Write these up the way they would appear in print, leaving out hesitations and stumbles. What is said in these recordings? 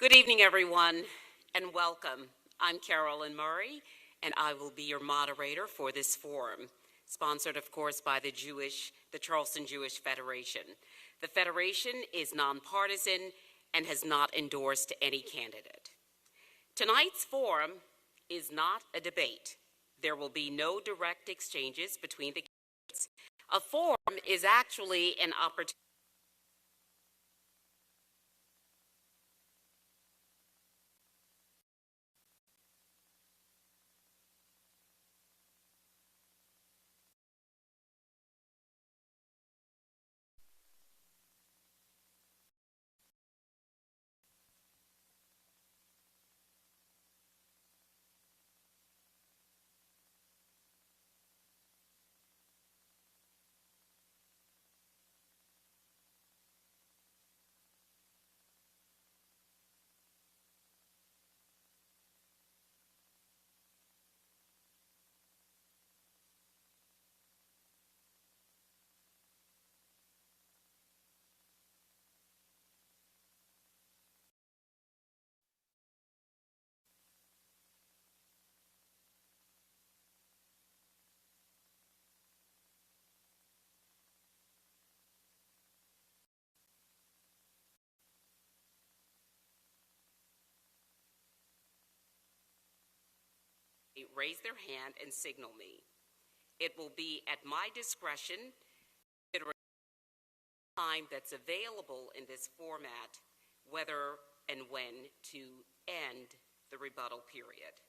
Good evening, everyone, and welcome. I'm Carolyn Murray, and I will be your moderator for this forum, sponsored, of course, by the Charleston Jewish Federation. The Federation is nonpartisan and has not endorsed any candidate. Tonight's forum is not a debate. There will be no direct exchanges between the candidates. A forum is actually an opportunity raise their hand and signal me. It will be at my discretion, considering the time that's available in this format, whether and when to end the rebuttal period.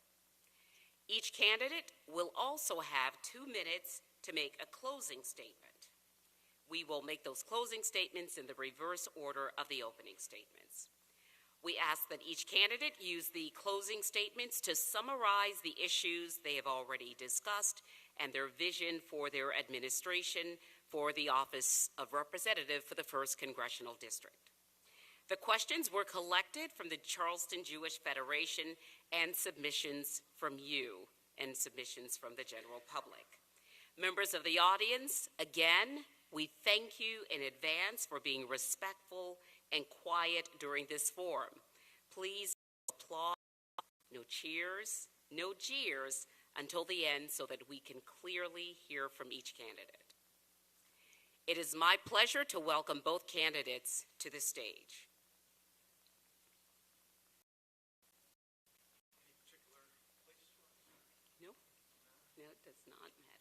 Each candidate will also have 2 minutes to make a closing statement. We will make those closing statements in the reverse order of the opening statements. We ask that each candidate use the closing statements to summarize the issues they have already discussed and their vision for their administration for the office of representative for the 1st Congressional District. The questions were collected from the Charleston Jewish Federation and submissions from you and submissions from the general public. Members of the audience, again, we thank you in advance for being respectful and quiet during this forum. Please applaud, no cheers, no jeers until the end so that we can clearly hear from each candidate. It is my pleasure to welcome both candidates to the stage. No, it does not matter.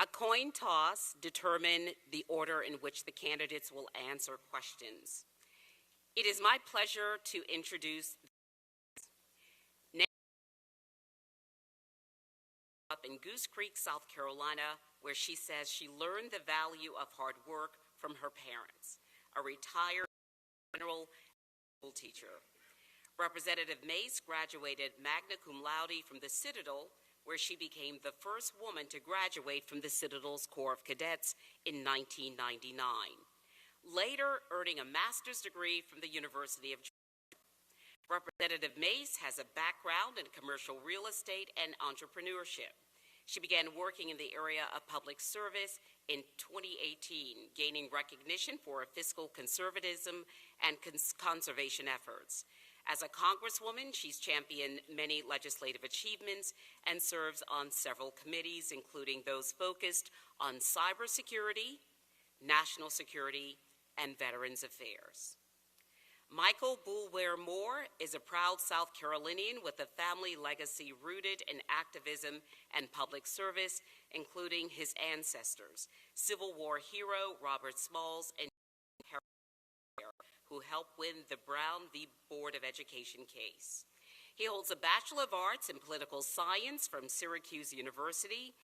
A coin toss determines the order in which the candidates will answer questions. It is my pleasure to introduce up in Goose Creek, South Carolina, where she says she learned the value of hard work from her parents, a retired general school teacher. Representative Mace graduated magna cum laude from the Citadel, where she became the first woman to graduate from the Citadel's Corps of Cadets in 1999, later earning a master's degree from the University of Georgia. Representative Mace has a background in commercial real estate and entrepreneurship. She began working in the area of public service in 2018, gaining recognition for her fiscal conservatism and conservation efforts. As a congresswoman, she's championed many legislative achievements and serves on several committees, including those focused on cybersecurity, national security, and Veterans Affairs. Michael Boulware Moore is a proud South Carolinian with a family legacy rooted in activism and public service, including his ancestors, Civil War hero Robert Smalls and who helped win the Brown v. Board of Education case. He holds a Bachelor of Arts in Political Science from Syracuse University,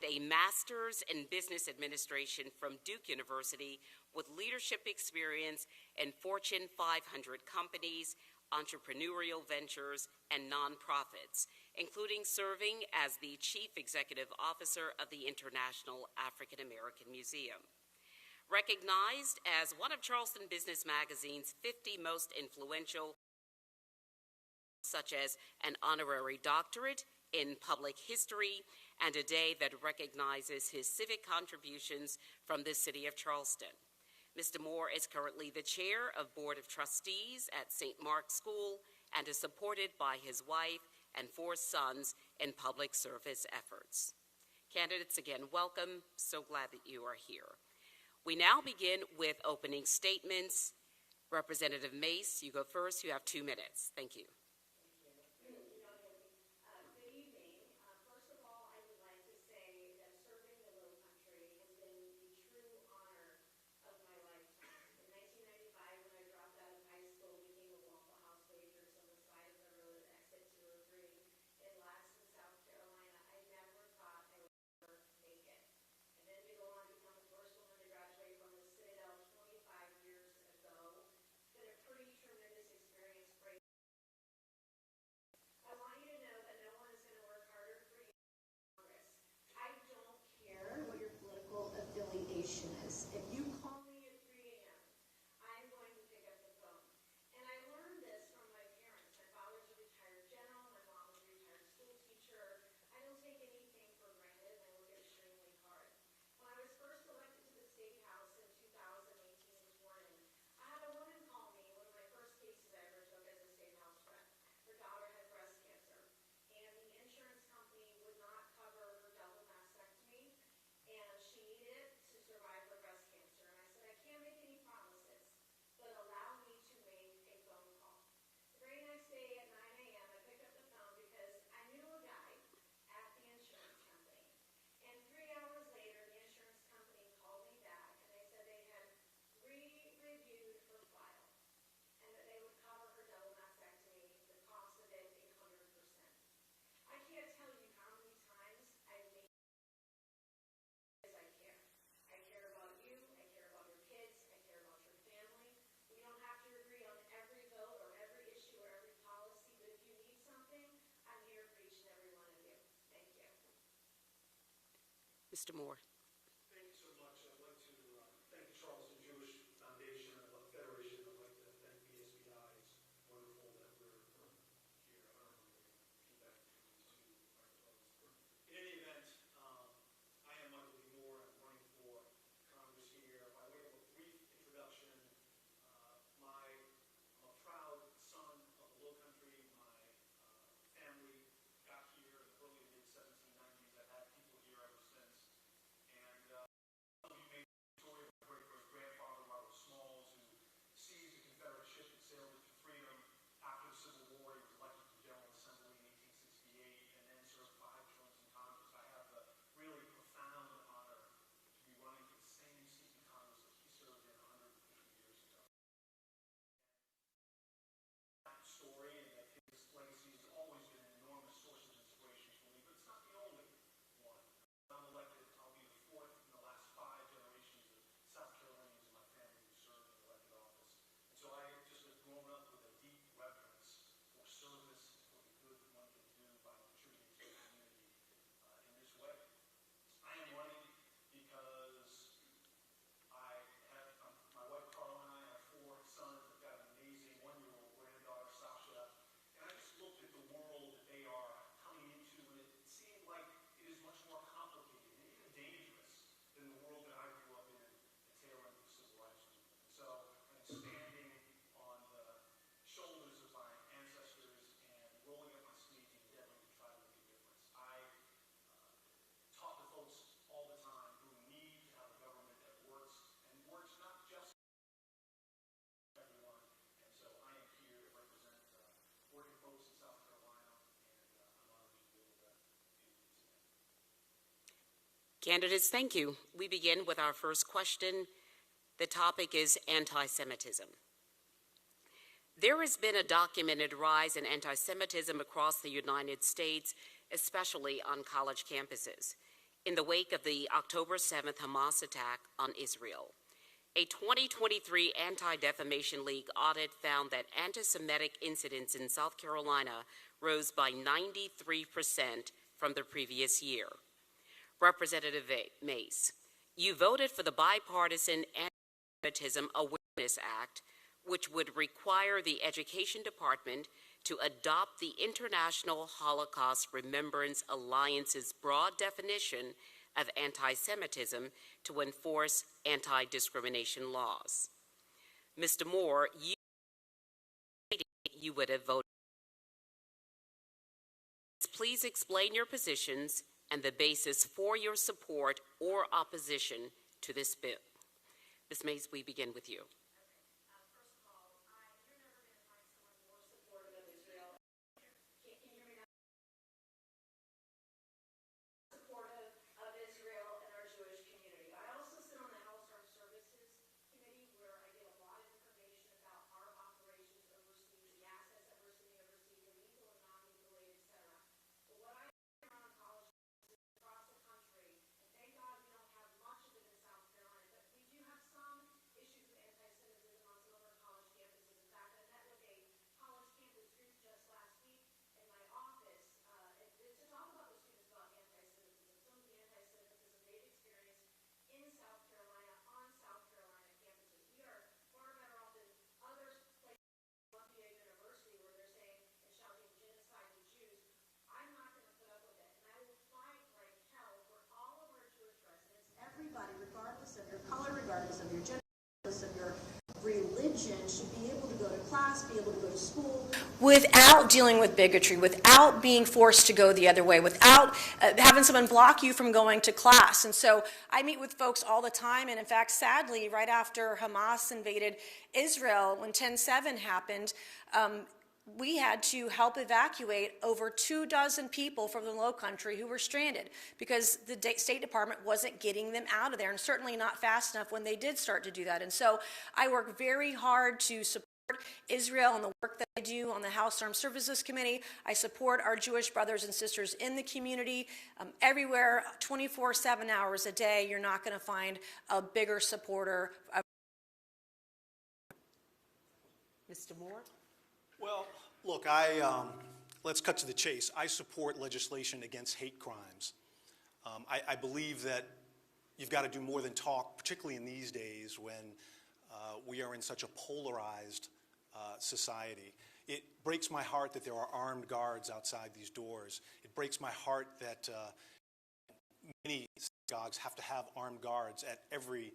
a Master's in Business Administration from Duke University with leadership experience in Fortune 500 companies, entrepreneurial ventures, and nonprofits, including serving as the Chief Executive Officer of the International African American Museum. Recognized as one of Charleston Business Magazine's 50 most influential, such as an honorary doctorate in public history and a day that recognizes his civic contributions from the city of Charleston. Mr. Moore is currently the chair of Board of Trustees at St. Mark's School and is supported by his wife and 4 sons in public service efforts. Candidates, again, welcome. So glad that you are here. We now begin with opening statements. Representative Mace, you go first. You have 2 minutes. Thank you. Mr. Moore. Thank you so much. I'd like to thank the Charleston Jewish Foundation and the Federation. I'd like to thank BSBI. It's wonderful that we're here. I don't know feedback between these 2 microphones. In any event, I am Michael B. Moore. I'm running for Congress here. By way of a brief introduction, I'm a proud son of the Low Country. My family got here in the early to mid-1790s. I've had people here ever since. And some of you may know the story of my great-great-grandfather, Robert Smalls, who seized a Confederate ship and sailed it to freedom. After the Civil War, he was elected to the General Assembly in 1868 and then served 5 terms in Congress. I have the really profound honor to be running for the same seat in Congress that he served in 150 years ago. That story and that his legacy has always been an enormous source of inspiration for me, but it's not the only one. I'm elected, I'll be the 4th in the last 5 generations of South Carolinians in my family who served in elected office. And so I just have grown up with a deep reverence for service and for the good that one can do by contributing to the community in this way. I am running because my wife Carla and I have 4 sons. I've got an amazing 1-year-old granddaughter, Sasha. And I just looked at the world that they are coming into, and it seemed like it is much more complicated and even dangerous than the world that I grew up in at the tail end of the Civil Rights Movement. And so I'm standing on the shoulders of my ancestors and rolling up my sleeves and endeavoring to try to make a difference. I talk to folks all the time who need to have a government that works, and works not just for everyone. And so I am here to represent working folks in South Carolina, and I'm honored to be able to do this today. Candidates, thank you. We begin with our first question. The topic is anti-Semitism. There has been a documented rise in anti-Semitism across the United States, especially on college campuses, in the wake of the October 7th Hamas attack on Israel. A 2023 Anti-Defamation League audit found that anti-Semitic incidents in South Carolina rose by 93% from the previous year. Representative Mace, you voted for the bipartisan Anti-Semitism Awareness Act, which would require the Education Department to adopt the International Holocaust Remembrance Alliance's broad definition of anti-Semitism to enforce anti-discrimination laws. Mr. Moore, you would have voted. Please explain your positions and the basis for your support or opposition to this bill. Ms. Mace, we begin with you. Regardless of your gender, regardless of your religion, should be able to go to class, be able to go to school, without dealing with bigotry, without being forced to go the other way, without having someone block you from going to class. And so I meet with folks all the time, and in fact, sadly, right after Hamas invaded Israel, when 10/7 happened, we had to help evacuate over 24 people from the Lowcountry who were stranded because the State Department wasn't getting them out of there, and certainly not fast enough when they did start to do that. And so I work very hard to support Israel and the work that I do on the House Armed Services Committee. I support our Jewish brothers and sisters in the community. Everywhere, 24/7 hours a day, you're not going to find a bigger supporter. Mr. Moore? Well, look, let's cut to the chase. I support legislation against hate crimes. I believe that you've got to do more than talk, particularly in these days when we are in such a polarized society. It breaks my heart that there are armed guards outside these doors. It breaks my heart that many synagogues have to have armed guards at every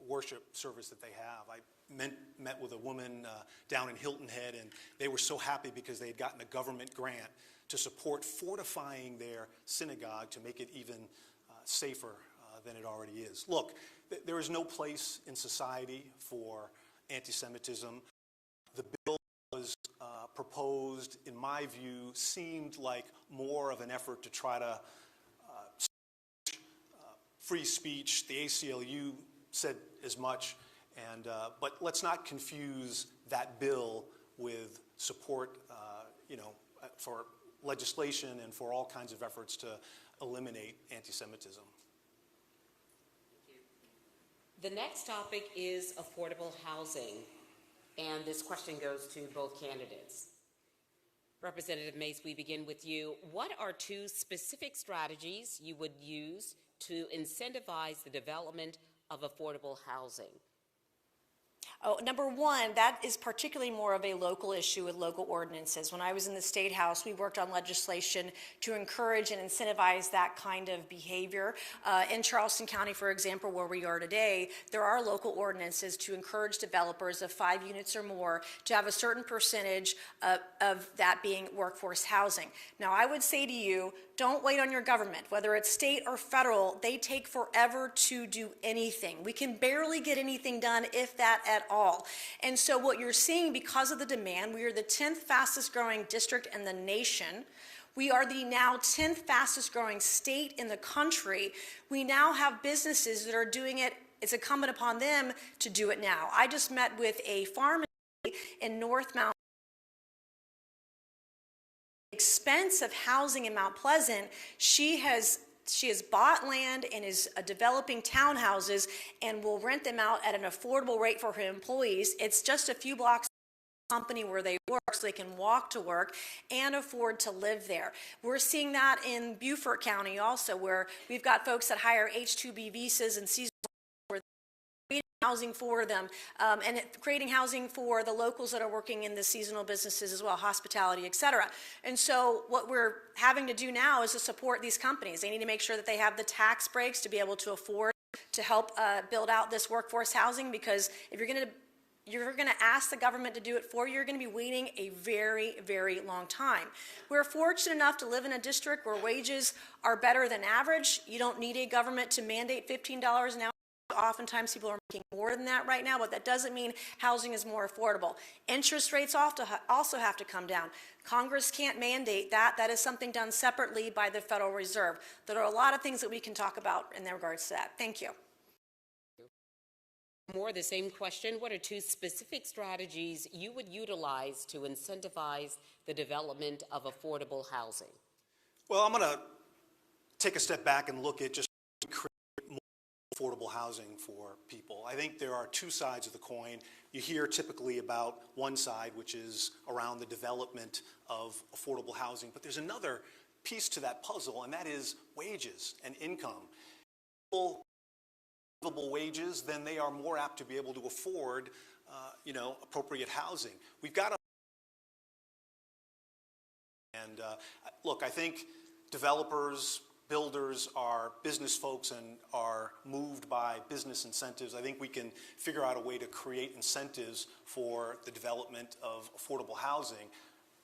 worship service that they have. I met with a woman down in Hilton Head, and they were so happy because they had gotten a government grant to support fortifying their synagogue to make it even safer than it already is. Look, there is no place in society for anti-Semitism. The bill was proposed, in my view, seemed like more of an effort to try to free speech. The ACLU said as much, and but let's not confuse that bill with support, for legislation and for all kinds of efforts to eliminate anti-Semitism. The next topic is affordable housing, and this question goes to both candidates. Representative Mace, we begin with you. What are two specific strategies you would use to incentivize the development of affordable housing? Oh, number one, that is particularly more of a local issue with local ordinances. When I was in the State House, we worked on legislation to encourage and incentivize that kind of behavior. In Charleston County, for example, where we are today, there are local ordinances to encourage developers of 5 units or more to have a certain percentage of that being workforce housing. Now, I would say to you, don't wait on your government, whether it's state or federal. They take forever to do anything. We can barely get anything done, if that at all. And so what you're seeing, because of the demand, we are the 10th fastest growing district in the nation. We are the now 10th fastest growing state in the country. We now have businesses that are doing it. It's incumbent upon them to do it now. I just met with a pharmacy in North Mount. Expense of housing in Mount Pleasant, she has bought land and is developing townhouses and will rent them out at an affordable rate for her employees. It's just a few blocks from the company where they work, so they can walk to work and afford to live there. We're seeing that in Beaufort County also, where we've got folks that hire H-2B visas and seasonal housing for them, and creating housing for the locals that are working in the seasonal businesses as well, hospitality, et cetera. And so what we're having to do now is to support these companies. They need to make sure that they have the tax breaks to be able to afford to help build out this workforce housing, because if you're going to ask the government to do it for you, you're going to be waiting a very, very long time. We're fortunate enough to live in a district where wages are better than average. You don't need a government to mandate $15 an hour. Oftentimes people are making more than that right now, but that doesn't mean housing is more affordable. Interest rates also have to come down. Congress can't mandate that. That is something done separately by the Federal Reserve. There are a lot of things that we can talk about in regards to that. Thank you. More the same question. What are two specific strategies you would utilize to incentivize the development of affordable housing? Well, I'm going to take a step back and look at just affordable housing for people. I think there are two sides of the coin. You hear typically about one side, which is around the development of affordable housing, but there's another piece to that puzzle, and that is wages and income. People have livable wages, then they are more apt to be able to afford, appropriate housing. We've got to, and look, I think developers, builders are business folks and are moved by business incentives. I think we can figure out a way to create incentives for the development of affordable housing.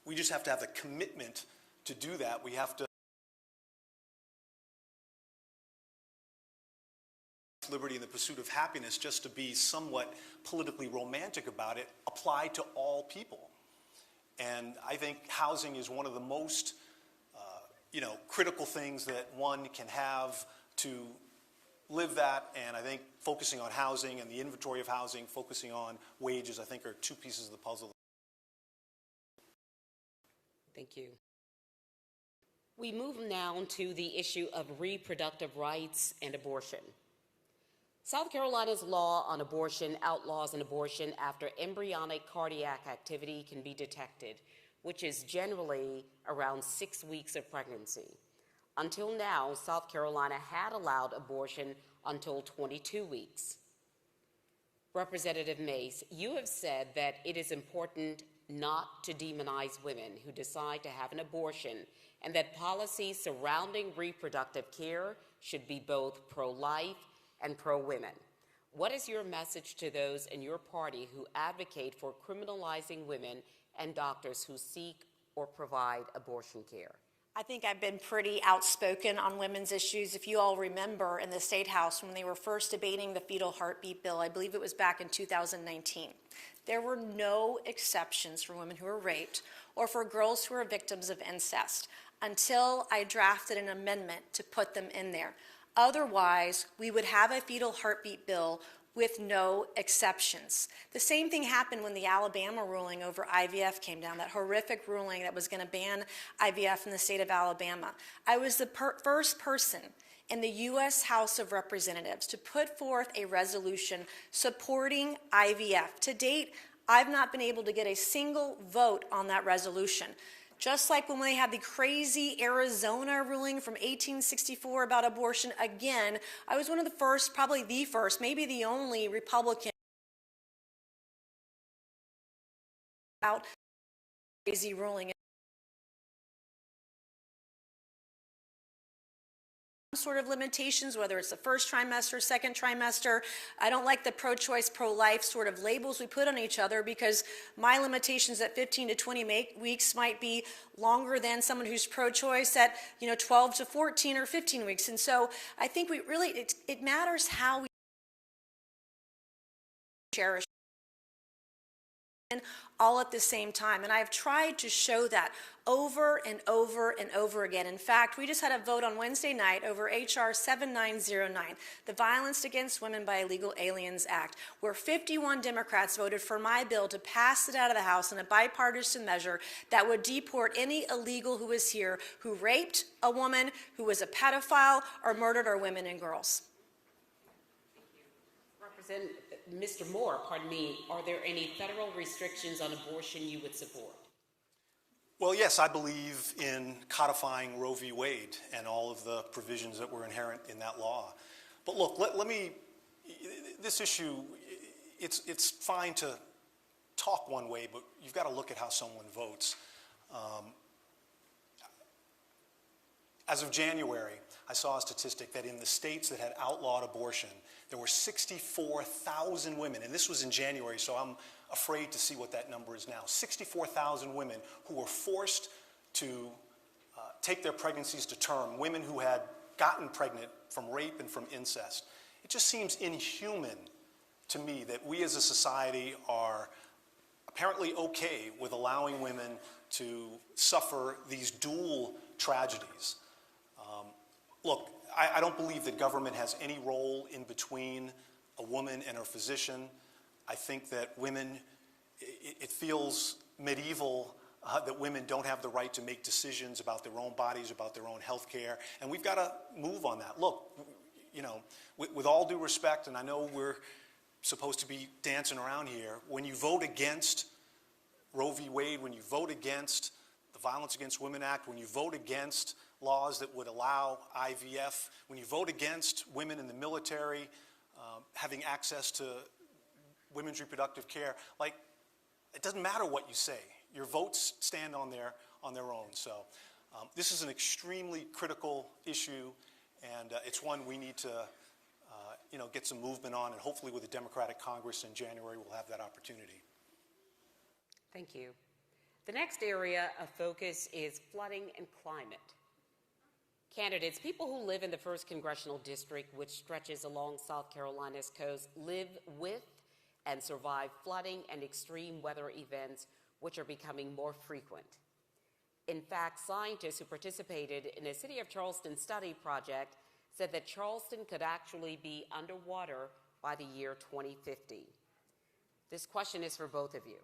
We just have to have the commitment to do that. We have to liberty and the pursuit of happiness, just to be somewhat politically romantic about it, apply to all people. And I think housing is one of the most critical things that one can have to live that, and I think focusing on housing and the inventory of housing, focusing on wages, I think are two pieces of the puzzle. Thank you. We move now to the issue of reproductive rights and abortion. South Carolina's law on abortion outlaws an abortion after embryonic cardiac activity can be detected, which is generally around 6 weeks of pregnancy. Until now, South Carolina had allowed abortion until 22 weeks. Representative Mace, you have said that it is important not to demonize women who decide to have an abortion, and that policies surrounding reproductive care should be both pro-life and pro-women. What is your message to those in your party who advocate for criminalizing women and doctors who seek or provide abortion care? I think I've been pretty outspoken on women's issues. If you all remember in the State House when they were first debating the fetal heartbeat bill, I believe it was back in 2019, there were no exceptions for women who were raped or for girls who were victims of incest until I drafted an amendment to put them in there. Otherwise, we would have a fetal heartbeat bill with no exceptions. The same thing happened when the Alabama ruling over IVF came down, that horrific ruling that was going to ban IVF in the state of Alabama. I was the first person in the U.S. House of Representatives to put forth a resolution supporting IVF. To date, I've not been able to get a single vote on that resolution. Just like when they had the crazy Arizona ruling from 1864 about abortion, again, I was one of the first, probably the first, maybe the only Republican about crazy ruling. Sort of limitations, whether it's the first trimester, second trimester. I don't like the pro-choice, pro-life sort of labels we put on each other, because my limitations at 15 to 20 weeks might be longer than someone who's pro-choice at 12 to 14 or 15 weeks. And so I think we really, it matters how we cherish all at the same time. And I've tried to show that over and over and over again. In fact, we just had a vote on Wednesday night over HR 7909, the Violence Against Women by Illegal Aliens Act, where 51 Democrats voted for my bill to pass it out of the House in a bipartisan measure that would deport any illegal who is here who raped a woman, who was a pedophile, or murdered our women and girls. Mr. Moore, pardon me, are there any federal restrictions on abortion you would support? Well, yes, I believe in codifying Roe v. Wade and all of the provisions that were inherent in that law. But look, let me this issue, it's fine to talk one way, but you've got to look at how someone votes. As of January, I saw a statistic that in the states that had outlawed abortion, there were 64,000 women, and this was in January, so I'm afraid to see what that number is now. 64,000 women who were forced to take their pregnancies to term, women who had gotten pregnant from rape and from incest. It just seems inhuman to me that we as a society are apparently okay with allowing women to suffer these dual tragedies. Look, I don't believe that government has any role in between a woman and her physician. I think that women, it feels medieval that women don't have the right to make decisions about their own bodies, about their own health care, and we've got to move on that. Look, you know, with all due respect, and I know we're supposed to be dancing around here, when you vote against Roe v. Wade, when you vote against the Violence Against Women Act, when you vote against laws that would allow IVF, when you vote against women in the military having access to women's reproductive care, like, it doesn't matter what you say. Your votes stand on their own. So this is an extremely critical issue, and it's one we need to get some movement on, and hopefully with a Democratic Congress in January, we'll have that opportunity. Thank you. The next area of focus is flooding and climate. Candidates, people who live in the 1st Congressional District, which stretches along South Carolina's coast, live with and survive flooding and extreme weather events, which are becoming more frequent. In fact, scientists who participated in a City of Charleston study project said that Charleston could actually be underwater by the year 2050. This question is for both of you.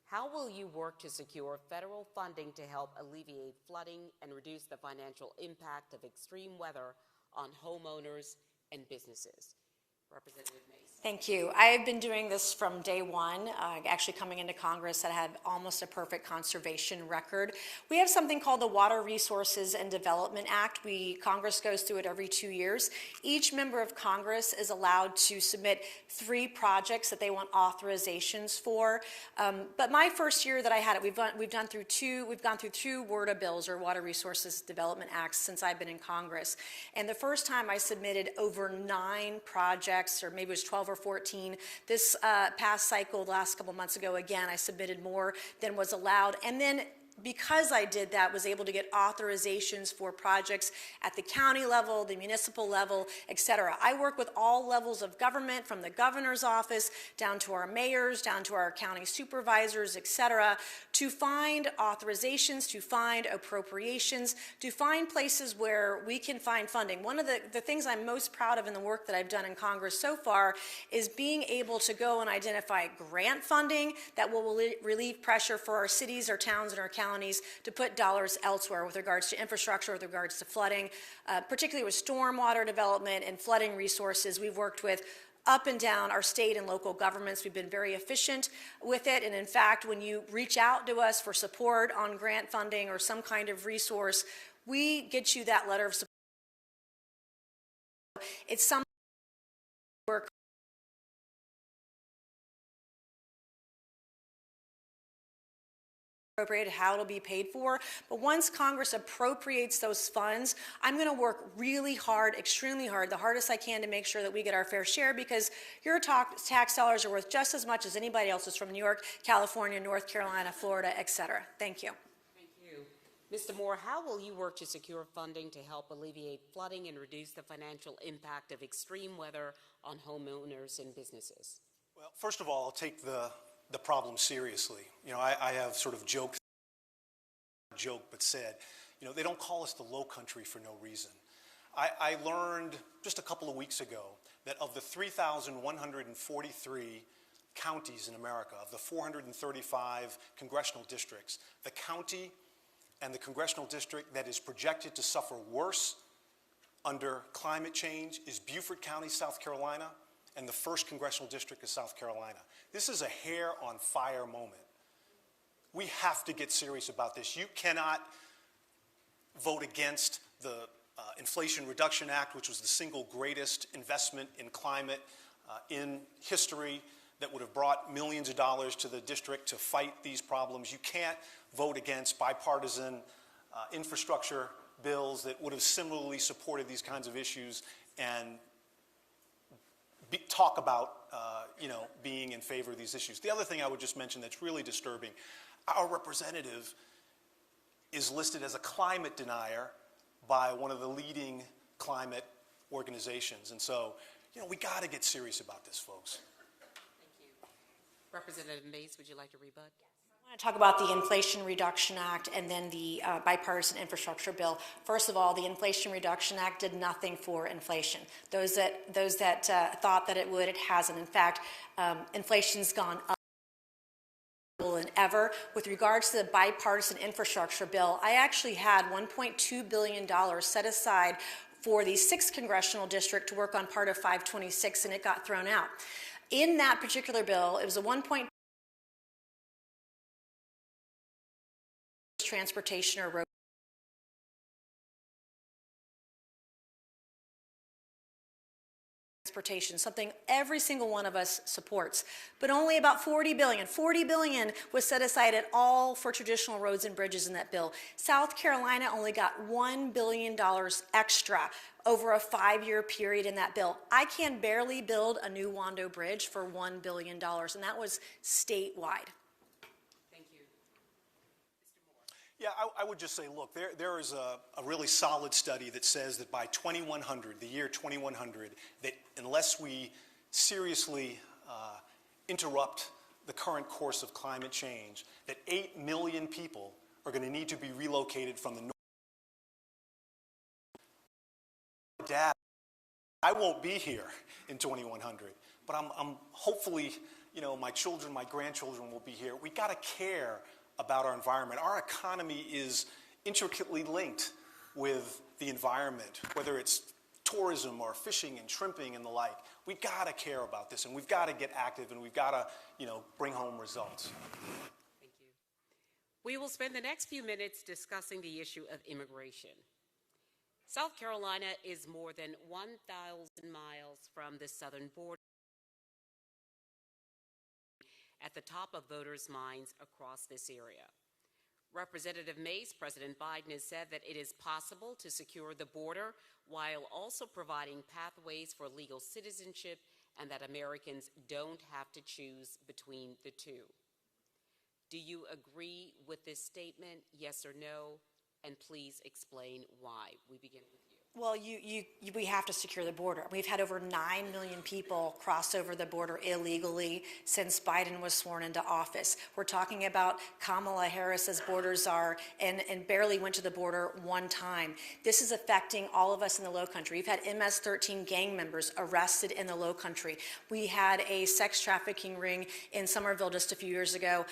How will you work to secure federal funding to help alleviate flooding and reduce the financial impact of extreme weather on homeowners and businesses? Representative Mace. Thank you. I have been doing this from day one, actually coming into Congress. I had almost a perfect conservation record. We have something called the Water Resources and Development Act. Congress goes through it every 2 years. Each member of Congress is allowed to submit 3 projects that they want authorizations for. But my first year that I had it, we've gone through 2 WRDA bills, or Water Resources Development Acts, since I've been in Congress. And the first time I submitted over 9 projects, or maybe it was 12 or 14. This past cycle, the last couple months ago, again, I submitted more than was allowed. And then because I did that, was able to get authorizations for projects at the county level, the municipal level, et cetera. I work with all levels of government, from the governor's office down to our mayors, down to our county supervisors, et cetera, to find authorizations, to find appropriations, to find places where we can find funding. One of the things I'm most proud of in the work that I've done in Congress so far is being able to go and identify grant funding that will relieve pressure for our cities, our towns, and our counties to put dollars elsewhere with regards to infrastructure, with regards to flooding, particularly with stormwater development and flooding resources. We've worked with up and down our state and local governments. We've been very efficient with it. And in fact, when you reach out to us for support on grant funding or some kind of resource, we get you that letter of support. It's something we're appropriated, how it'll be paid for. But once Congress appropriates those funds, I'm going to work really hard, extremely hard, the hardest I can, to make sure that we get our fair share, because your tax dollars are worth just as much as anybody else's from New York, California, North Carolina, Florida, et cetera. Thank you. Thank you. Mr. Moore, how will you work to secure funding to help alleviate flooding and reduce the financial impact of extreme weather on homeowners and businesses? Well, first of all, I'll take the problem seriously. You know, I have sort of joked but said, you know, they don't call us the Low Country for no reason. I learned just a couple of weeks ago that of the 3,143 counties in America, of the 435 congressional districts, the county and the congressional district that is projected to suffer worse under climate change is Beaufort County, South Carolina, and the 1st Congressional District of South Carolina. This is a hair-on-fire moment. We have to get serious about this. You cannot vote against the Inflation Reduction Act, which was the single greatest investment in climate in history, that would have brought millions of dollars to the district to fight these problems. You can't vote against bipartisan infrastructure bills that would have similarly supported these kinds of issues and talk about being in favor of these issues. The other thing I would just mention that's really disturbing, our representative is listed as a climate denier by one of the leading climate organizations. And so, we got to get serious about this, folks. Thank you. Representative Mace, would you like to rebut? I want to talk about the Inflation Reduction Act and then the bipartisan infrastructure bill. First of all, the Inflation Reduction Act did nothing for inflation. Those that thought that it would, it hasn't. In fact, inflation's gone up than ever. With regards to the bipartisan infrastructure bill, I actually had $1.2 billion set aside for the 6th congressional district to work on part of 526, and it got thrown out. In that particular bill, it was a 1.2 transportation or road transportation, something every single one of us supports, but only about $40 billion was set aside at all for traditional roads and bridges in that bill. South Carolina only got $1 billion extra over a 5-year period in that bill. I can barely build a new Wando Bridge for $1 billion, and that was statewide. Yeah, I would just say, look, there is a really solid study that says that by 2100, the year 2100, that unless we seriously interrupt the current course of climate change, that 8 million people are going to need to be relocated from the north. Dad, I won't be here in 2100, but I'm hopefully, my children, my grandchildren will be here. We got to care about our environment. Our economy is intricately linked with the environment, whether it's tourism or fishing and shrimping and the like. We've got to care about this, and we've got to get active, and we've got to, bring home results. Thank you. We will spend the next few minutes discussing the issue of immigration. South Carolina is more than 1,000 miles from the southern border, at the top of voters' minds across this area. Representative Mace, President Biden has said that it is possible to secure the border while also providing pathways for legal citizenship and that Americans don't have to choose between the two. Do you agree with this statement, yes or no? And please explain why. We begin with you. Well, we have to secure the border. We've had over 9 million people cross over the border illegally since Biden was sworn into office. We're talking about Kamala Harris as border czar and barely went to the border one time. This is affecting all of us in the Low Country. We've had MS-13 gang members arrested in the Low Country. We had a sex trafficking ring in Somerville just a few years ago.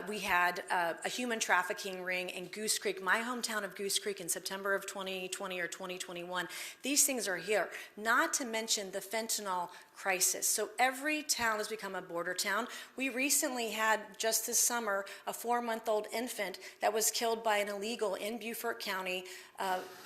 We had a human trafficking ring in Goose Creek, my hometown of Goose Creek, in September of 2020 or 2021. These things are here, not to mention the fentanyl crisis. So every town has become a border town. We recently had, just this summer, a 4-month-old infant that was killed by an illegal in Beaufort County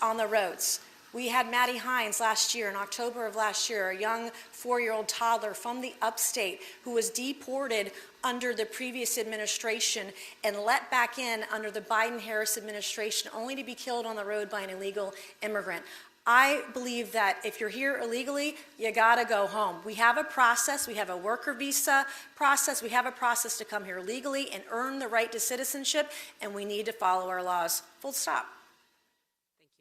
on the roads. We had Maddie Hines last year, in October of last year, a young 4-year-old toddler from the upstate who was deported under the previous administration and let back in under the Biden-Harris administration, only to be killed on the road by an illegal immigrant. I believe that if you're here illegally, you gotta go home. We have a process, we have a worker visa process, we have a process to come here legally and earn the right to citizenship, and we need to follow our laws. Full stop. Thank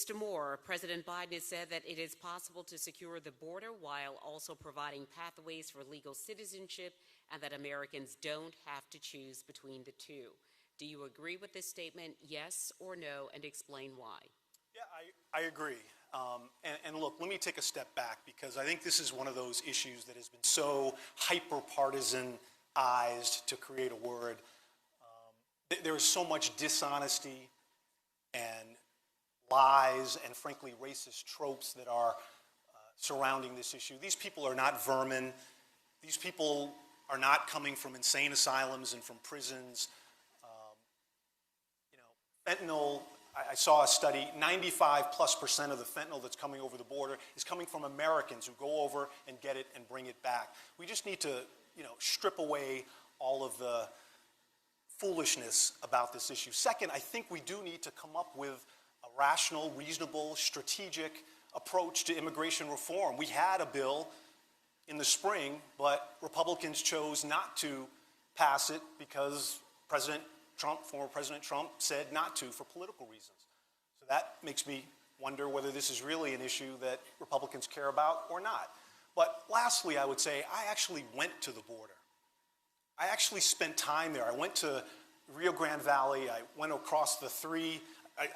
you. Mr. Moore, President Biden has said that it is possible to secure the border while also providing pathways for legal citizenship and that Americans don't have to choose between the two. Do you agree with this statement, yes or no, and explain why? Yeah, I agree. And look, let me take a step back, because I think this is one of those issues that has been so hyper-partisanized, to create a word. There is so much dishonesty and lies and, frankly, racist tropes that are surrounding this issue. These people are not vermin. These people are not coming from insane asylums and from prisons. Fentanyl, I saw a study, 95+% of the fentanyl that's coming over the border is coming from Americans who go over and get it and bring it back. We just need to, strip away all of the foolishness about this issue. Second, I think we do need to come up with a rational, reasonable, strategic approach to immigration reform. We had a bill in the spring, but Republicans chose not to pass it because former President Trump said not to for political reasons. So that makes me wonder whether this is really an issue that Republicans care about or not. But lastly, I would say I actually went to the border. I actually spent time there. I went to Rio Grande Valley. I went across the three.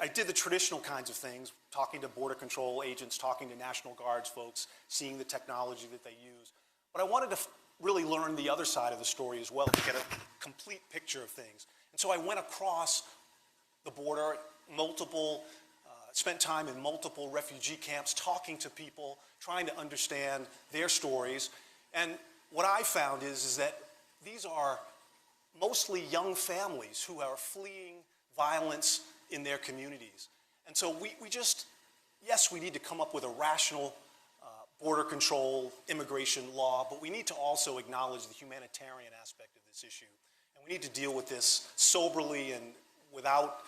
I did the traditional kinds of things, talking to Border Control agents, talking to National Guards folks, seeing the technology that they use. But I wanted to really learn the other side of the story as well, to get a complete picture of things. And so I went across the border, spent time in multiple refugee camps, talking to people, trying to understand their stories. And what I found is that these are mostly young families who are fleeing violence in their communities. And so yes, we need to come up with a rational border control, immigration law, but we need to also acknowledge the humanitarian aspect of this issue. And we need to deal with this soberly and without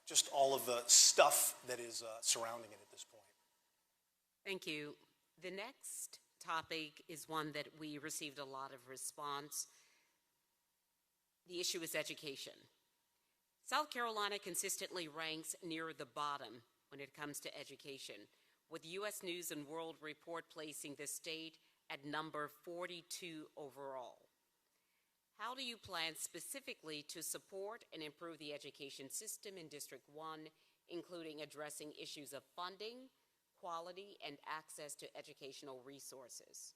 just all of the stuff that is surrounding it at this point. Thank you. The next topic is one that we received a lot of response. The issue is education. South Carolina consistently ranks near the bottom when it comes to education, with U.S. News and World Report placing the state at number 42 overall. How do you plan specifically to support and improve the education system in District 1, including addressing issues of funding, quality, and access to educational resources?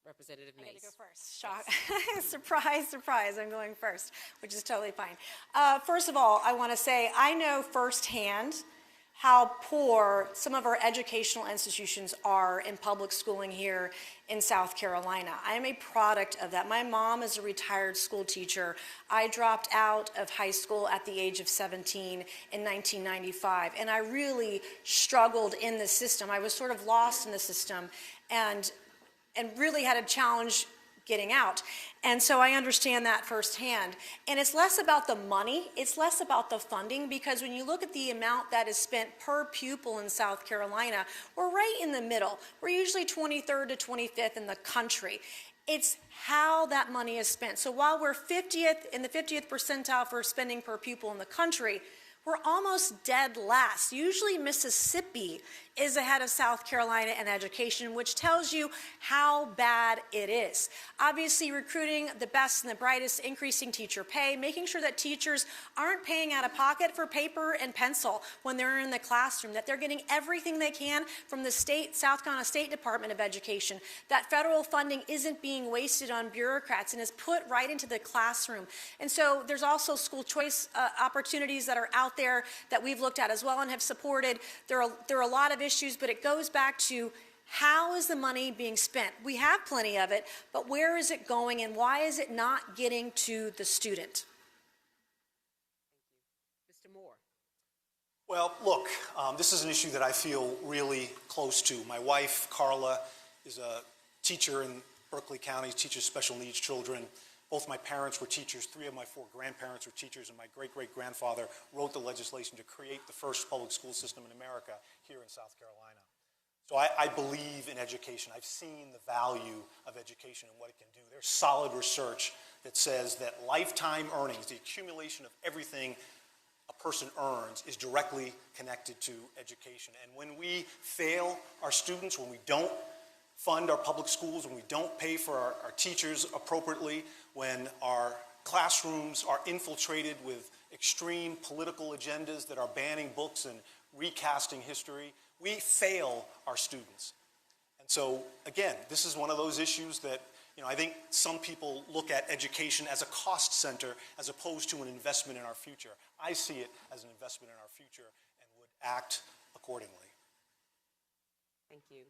Representative Mace. I get to go first. Shock. Surprise, surprise, I'm going first, which is totally fine. First of all, I want to say I know firsthand how poor some of our educational institutions are in public schooling here in South Carolina. I am a product of that. My mom is a retired school teacher. I dropped out of high school at the age of 17 in 1995, and I really struggled in the system. I was sort of lost in the system and really had a challenge getting out. And so I understand that firsthand. And it's less about the money, it's less about the funding, because when you look at the amount that is spent per pupil in South Carolina, we're right in the middle. We're usually 23rd to 25th in the country. It's how that money is spent. So while we're 50th in the 50th percentile for spending per pupil in the country, we're almost dead last. Usually Mississippi is ahead of South Carolina in education, which tells you how bad it is. Obviously, recruiting the best and the brightest, increasing teacher pay, making sure that teachers aren't paying out of pocket for paper and pencil when they're in the classroom, that they're getting everything they can from the South Carolina State Department of Education, that federal funding isn't being wasted on bureaucrats and is put right into the classroom. And so there's also school choice opportunities that are out there that we've looked at as well and have supported. There are a lot of issues, but it goes back to how is the money being spent? We have plenty of it, but where is it going and why is it not getting to the student? Mr. Moore. Well, look, this is an issue that I feel really close to. My wife, Carla, is a teacher in Berkeley County, teaches special needs children. Both my parents were teachers, 3 of my 4 grandparents were teachers, and my great-great-grandfather wrote the legislation to create the first public school system in America here in South Carolina. So I believe in education. I've seen the value of education and what it can do. There's solid research that says that lifetime earnings, the accumulation of everything a person earns, is directly connected to education. And when we fail our students, when we don't fund our public schools, when we don't pay for our teachers appropriately, when our classrooms are infiltrated with extreme political agendas that are banning books and recasting history, we fail our students. And so, again, this is one of those issues that, I think some people look at education as a cost center as opposed to an investment in our future. I see it as an investment in our future and would act accordingly. Thank you.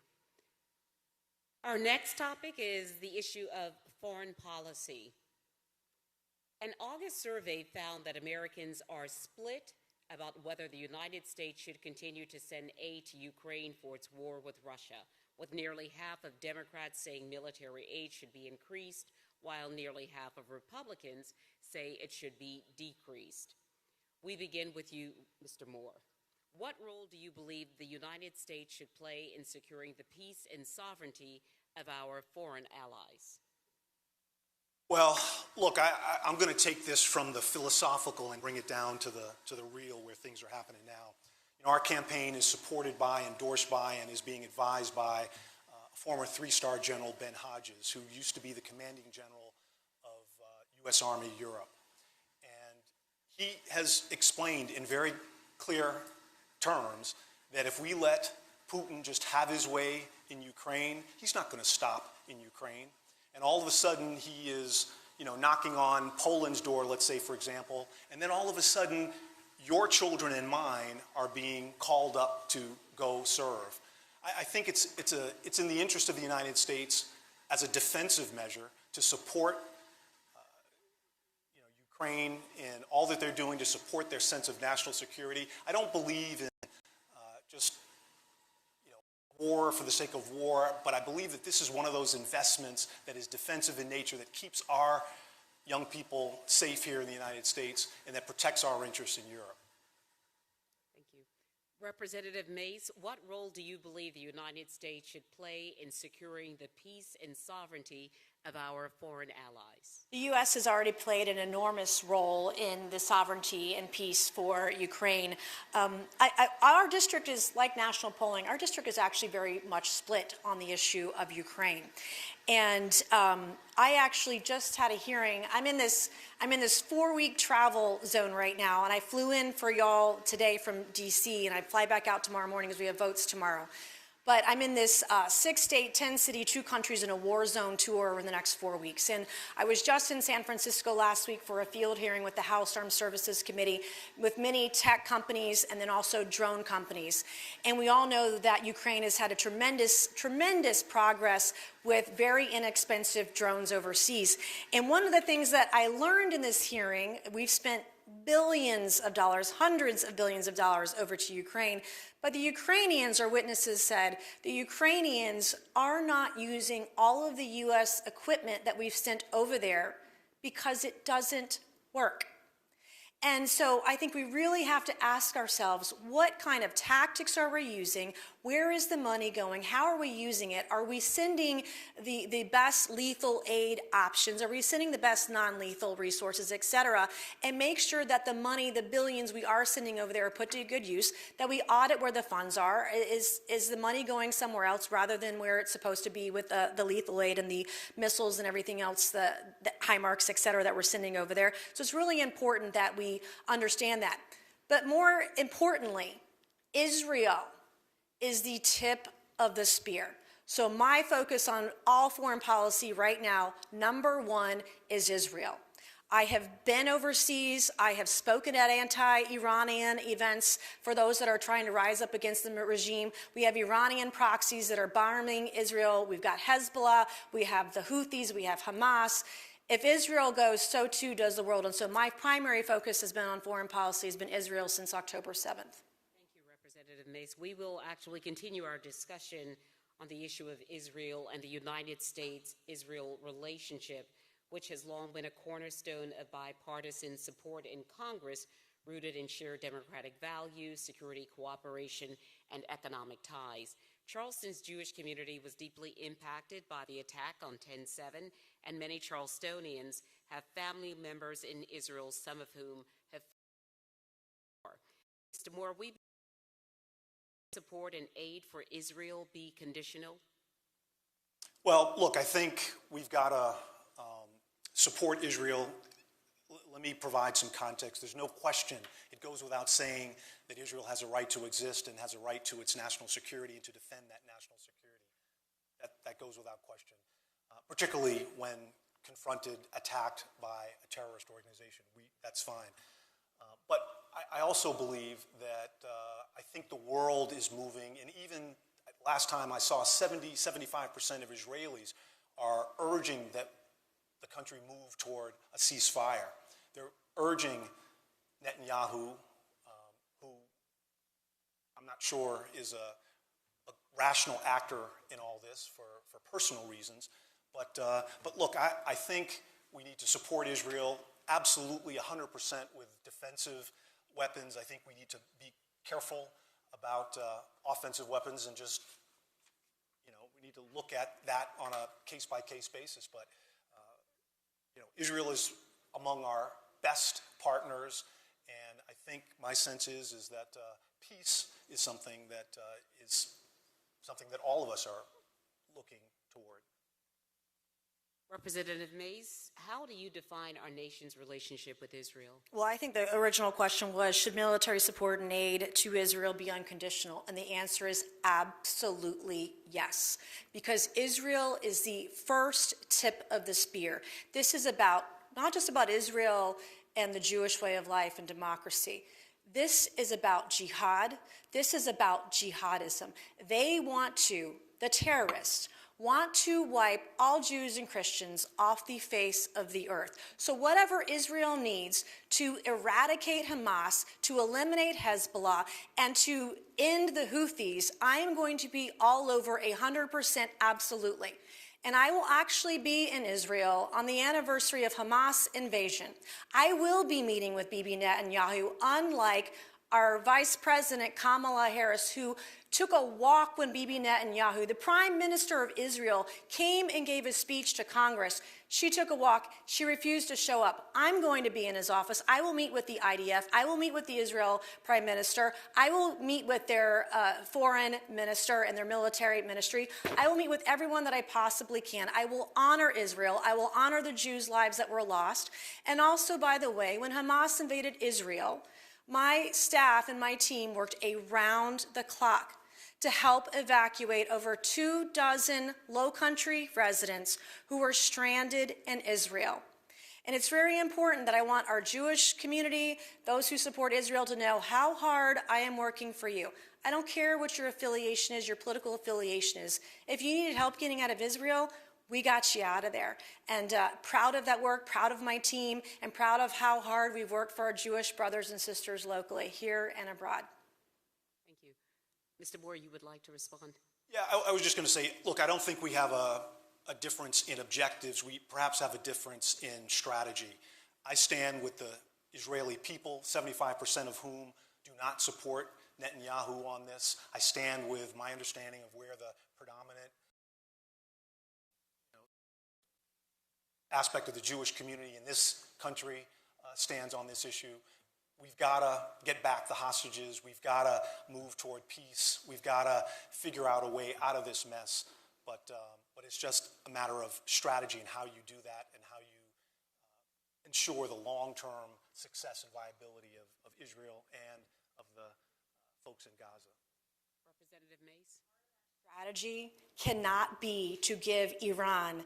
Our next topic is the issue of foreign policy. An August survey found that Americans are split about whether the United States should continue to send aid to Ukraine for its war with Russia, with nearly half of Democrats saying military aid should be increased, while nearly half of Republicans say it should be decreased. We begin with you, Mr. Moore. What role do you believe the United States should play in securing the peace and sovereignty of our foreign allies? Well, look, I'm going to take this from the philosophical and bring it down to the real, where things are happening now. You know, our campaign is supported by, endorsed by, and is being advised by former three-star General Ben Hodges, who used to be the commanding general of U.S. Army Europe. And he has explained in very clear terms that if we let Putin just have his way in Ukraine, he's not going to stop in Ukraine. And all of a sudden, he is, knocking on Poland's door, let's say, for example, and then all of a sudden, your children and mine are being called up to go serve. I think it's in the interest of the United States as a defensive measure to support Ukraine in all that they're doing to support their sense of national security. I don't believe in just war for the sake of war, but I believe that this is one of those investments that is defensive in nature, that keeps our young people safe here in the United States, and that protects our interests in Europe. Thank you. Representative Mace, what role do you believe the United States should play in securing the peace and sovereignty of our foreign allies? The U.S. has already played an enormous role in the sovereignty and peace for Ukraine. Our district is like national polling. Our district is actually very much split on the issue of Ukraine. And I actually just had a hearing. I'm in this 4-week travel zone right now, and I flew in for y'all today from D.C., and I fly back out tomorrow morning because we have votes tomorrow. But I'm in this 6-state, 10-city, 2 countries in a war zone tour over the next 4 weeks. And I was just in San Francisco last week for a field hearing with the House Armed Services Committee with many tech companies and then also drone companies. And we all know that Ukraine has had a tremendous progress with very inexpensive drones overseas. And one of the things that I learned in this hearing, we've spent billions of dollars, hundreds of billions of dollars over to Ukraine. But the Ukrainians, or witnesses said, the Ukrainians are not using all of the U.S. equipment that we've sent over there because it doesn't work. And so I think we really have to ask ourselves, what kind of tactics are we using? Where is the money going? How are we using it? Are we sending the best lethal aid options? Are we sending the best non-lethal resources, et cetera? And make sure that the money, the billions we are sending over there are put to good use, that we audit where the funds are. Is the money going somewhere else rather than where it's supposed to be with the lethal aid and the missiles and everything else, the HIMARS, et cetera, that we're sending over there? So it's really important that we understand that. But more importantly, Israel is the tip of the spear. So my focus on all foreign policy right now, number one, is Israel. I have been overseas. I have spoken at anti-Iranian events for those that are trying to rise up against the regime. We have Iranian proxies that are bombing Israel. We've got Hezbollah. We have the Houthis. We have Hamas. If Israel goes, so too does the world. And so my primary focus has been on foreign policy, has been Israel since October 7th. Thank you, Representative Mace. We will actually continue our discussion on the issue of Israel and the United States-Israel relationship, which has long been a cornerstone of bipartisan support in Congress, rooted in shared democratic values, security cooperation, and economic ties. Charleston's Jewish community was deeply impacted by the attack on 10/7, and many Charlestonians have family members in Israel, some of whom have fled. Mr. Moore, we support and aid for Israel be conditional? Well, look, I think we've got to support Israel. Let me provide some context. There's no question, it goes without saying, that Israel has a right to exist and has a right to its national security and to defend that national security. That goes without question, particularly when confronted, attacked by a terrorist organization. That's fine. But I also believe that I think the world is moving, and even last time I saw 75% of Israelis are urging that the country move toward a ceasefire. They're urging Netanyahu I'm not sure is a rational actor in all this for personal reasons. But look, I think we need to support Israel absolutely 100% with defensive weapons. I think we need to be careful about offensive weapons and just, we need to look at that on a case-by-case basis. But, Israel is among our best partners, and I think my sense is that peace is something that all of us are looking toward. Representative Mace, how do you define our nation's relationship with Israel? Well, I think the original question was, should military support and aid to Israel be unconditional? And the answer is absolutely yes, because Israel is the first tip of the spear. This is not just about Israel and the Jewish way of life and democracy. This is about jihad. This is about jihadism. The terrorists want to wipe all Jews and Christians off the face of the earth. So whatever Israel needs to eradicate Hamas, to eliminate Hezbollah, and to end the Houthis, I am going to be all over 100% absolutely. And I will actually be in Israel on the anniversary of Hamas invasion. I will be meeting with Bibi Netanyahu, unlike our Vice President Kamala Harris, who took a walk when Bibi Netanyahu, the Prime Minister of Israel, came and gave a speech to Congress. She took a walk. She refused to show up. I'm going to be in his office. I will meet with the IDF. I will meet with the Israel Prime Minister. I will meet with their foreign minister and their military ministry. I will meet with everyone that I possibly can. I will honor Israel. I will honor the Jews' lives that were lost. And also, by the way, when Hamas invaded Israel, my staff and my team worked around the clock to help evacuate over 24 Low Country residents who were stranded in Israel. And it's very important that I want our Jewish community, those who support Israel, to know how hard I am working for you. I don't care what your affiliation is, your political affiliation is. If you needed help getting out of Israel, we got you out of there. And proud of that work, proud of my team, and proud of how hard we've worked for our Jewish brothers and sisters locally, here and abroad. Thank you. Mr. Moore, you would like to respond? Yeah, I was just going to say, look, I don't think we have a difference in objectives. We perhaps have a difference in strategy. I stand with the Israeli people, 75% of whom do not support Netanyahu on this. I stand with my understanding of where the predominant aspect of the Jewish community in this country stands on this issue. We've got to get back the hostages. We've got to move toward peace. We've got to figure out a way out of this mess. But it's just a matter of strategy and how you do that and how you ensure the long-term success and viability of Israel and of the folks in Gaza. Representative Mace? Strategy cannot be to give Iran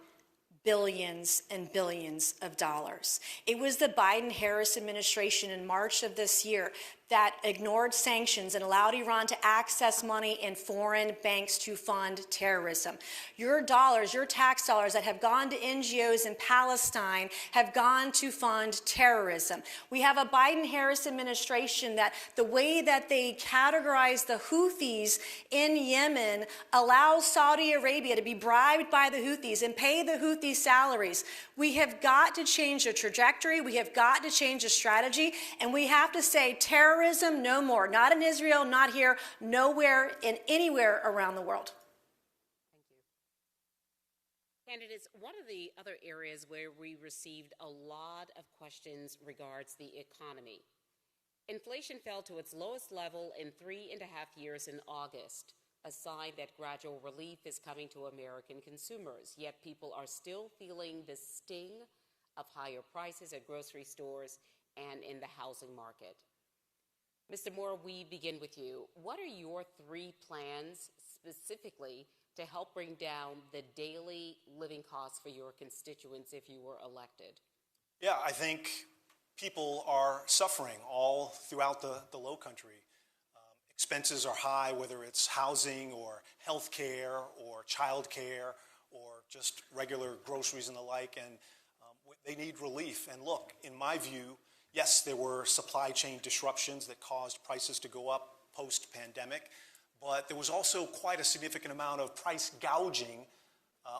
billions and billions of dollars. It was the Biden-Harris administration in March of this year that ignored sanctions and allowed Iran to access money in foreign banks to fund terrorism. Your dollars, your tax dollars that have gone to NGOs in Palestine have gone to fund terrorism. We have a Biden-Harris administration that the way that they categorize the Houthis in Yemen allows Saudi Arabia to be bribed by the Houthis and pay the Houthis salaries. We have got to change the trajectory. We have got to change the strategy. And we have to say terrorism no more. Not in Israel, not here, nowhere, in anywhere around the world. Thank you. Candidates, one of the other areas where we received a lot of questions regards the economy. Inflation fell to its lowest level in 3.5 years in August, a sign that gradual relief is coming to American consumers, yet people are still feeling the sting of higher prices at grocery stores and in the housing market. Mr. Moore, we begin with you. What are your 3 plans specifically to help bring down the daily living costs for your constituents if you were elected? Yeah, I think people are suffering all throughout the Low Country. Expenses are high, whether it's housing or health care or child care or just regular groceries and the like, and they need relief. And look, in my view, yes, there were supply chain disruptions that caused prices to go up post-pandemic, but there was also quite a significant amount of price gouging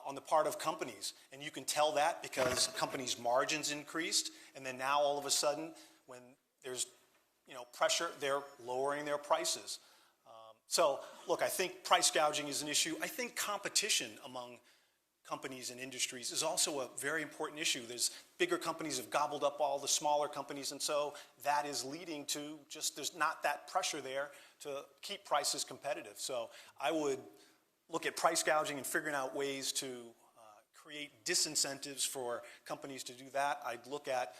on the part of companies. And you can tell that because companies' margins increased, and then now all of a sudden, when there's pressure, they're lowering their prices. So look, I think price gouging is an issue. I think competition among companies and industries is also a very important issue. There's bigger companies have gobbled up all the smaller companies, and so that is leading to just there's not that pressure there to keep prices competitive. So I would look at price gouging and figuring out ways to create disincentives for companies to do that. I'd look at,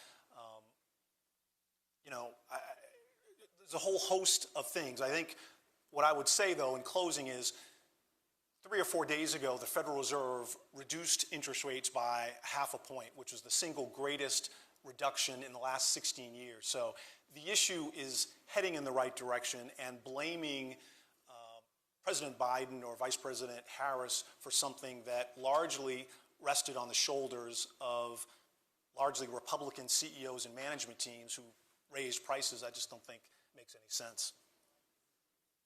there's a whole host of things. I think what I would say, though, in closing is 3 or 4 days ago, the Federal Reserve reduced interest rates by 0.5 point, which was the single greatest reduction in the last 16 years. So the issue is heading in the right direction, and blaming President Biden or Vice President Harris for something that largely rested on the shoulders of largely Republican CEOs and management teams who raised prices, I just don't think makes any sense.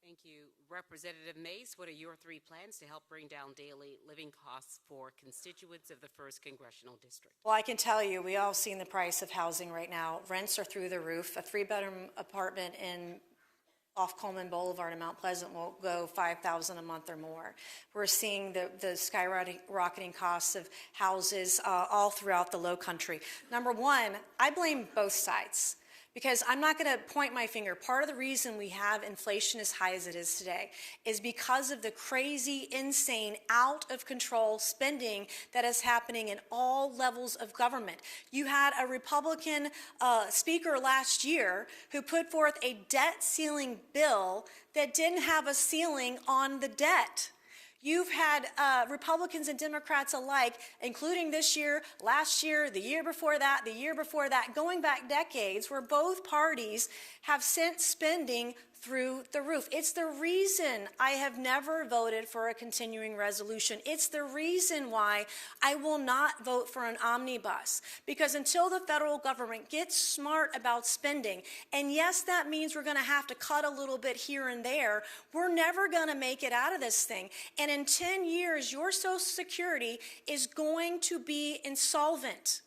Thank you. Representative Mace, what are your 3 plans to help bring down daily living costs for constituents of the 1st Congressional District? Well, I can tell you, we all seen the price of housing right now. Rents are through the roof. A 3-bedroom apartment off Coleman Boulevard in Mount Pleasant will go $5,000 a month or more. We're seeing the skyrocketing costs of houses all throughout the Low Country. Number one, I blame both sides, because I'm not going to point my finger. Part of the reason we have inflation as high as it is today is because of the crazy, insane, out of control spending that is happening in all levels of government. You had a Republican speaker last year who put forth a debt ceiling bill that didn't have a ceiling on the debt. You've had Republicans and Democrats alike, including this year, last year, the year before that, going back decades, where both parties have sent spending through the roof. It's the reason I have never voted for a continuing resolution. It's the reason why I will not vote for an omnibus, because until the federal government gets smart about spending, and yes, that means we're going to have to cut a little bit here and there, we're never going to make it out of this thing. And in 10 years, your Social Security is going to be insolvent.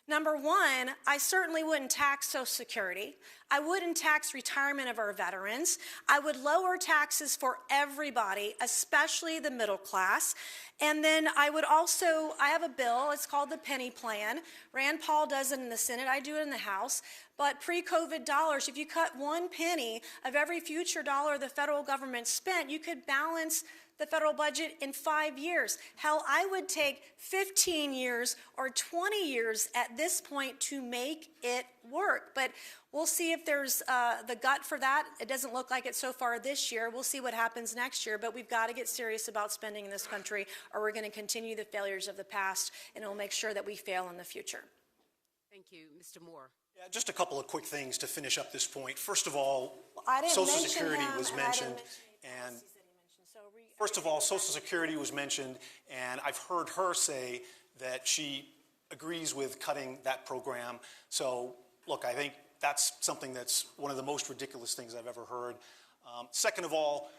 Number one, I certainly wouldn't tax Social Security. I wouldn't tax retirement of our veterans. I would lower taxes for everybody, especially the middle class. And then I would also, I have a bill, it's called the Penny Plan. Rand Paul does it in the Senate, I do it in the House. But pre-COVID dollars, if you cut 1 penny of every future dollar the federal government spent, you could balance the federal budget in 5 years. Hell, I would take 15 years or 20 years at this point to make it work. But we'll see if there's the gut for that. It doesn't look like it so far this year. We'll see what happens next year, but we've got to get serious about spending in this country, or we're going to continue the failures of the past, and it'll make sure that we fail in the future. Thank you. Mr. Moore. Yeah, just a couple of quick things to finish up this point. First of all, I didn't Social mention Security him, was and I mentioned, didn't mention and policies that he mentioned. So first of all, Social Security was mentioned, and I've heard her say that she agrees with cutting that program. So, look, I think that's something that's one of the most ridiculous things I've ever heard. Second of all,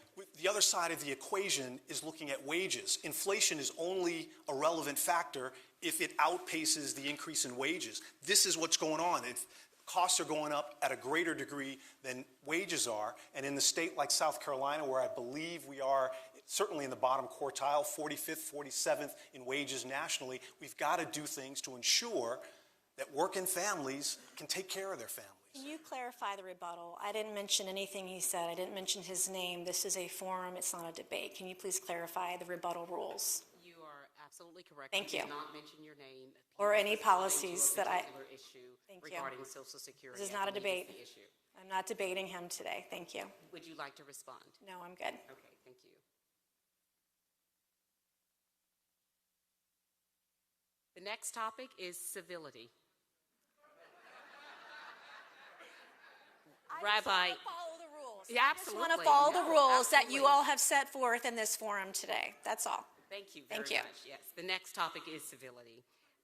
the other side of the equation is looking at wages. Inflation is only a relevant factor if it outpaces the increase in wages. This is what's going on. If costs are going up at a greater degree than wages are, and in the state like South Carolina, where I believe we are certainly in the bottom quartile, 45th, 47th in wages nationally, we've got to do things to ensure that working families can take care of their families. Can you clarify the rebuttal? I didn't mention anything he said. I didn't mention his name. This is a forum. It's not a debate. Can you please clarify the rebuttal rules? You are absolutely correct. Thank you. Did not mention your name. Or any policies that I... Issue Thank you. regarding Social Security. This is not a I believe debate. is the issue. I'm not debating him today. Thank you. Would you like to respond? No, I'm good. Okay, thank you. The next topic is civility. Rabbi, Follow the rules. Yeah, I just want to absolutely. follow No, the rules that you absolutely. all have set forth in this forum today. That's all. thank you Thank very you. much. Yes, the next topic is civility.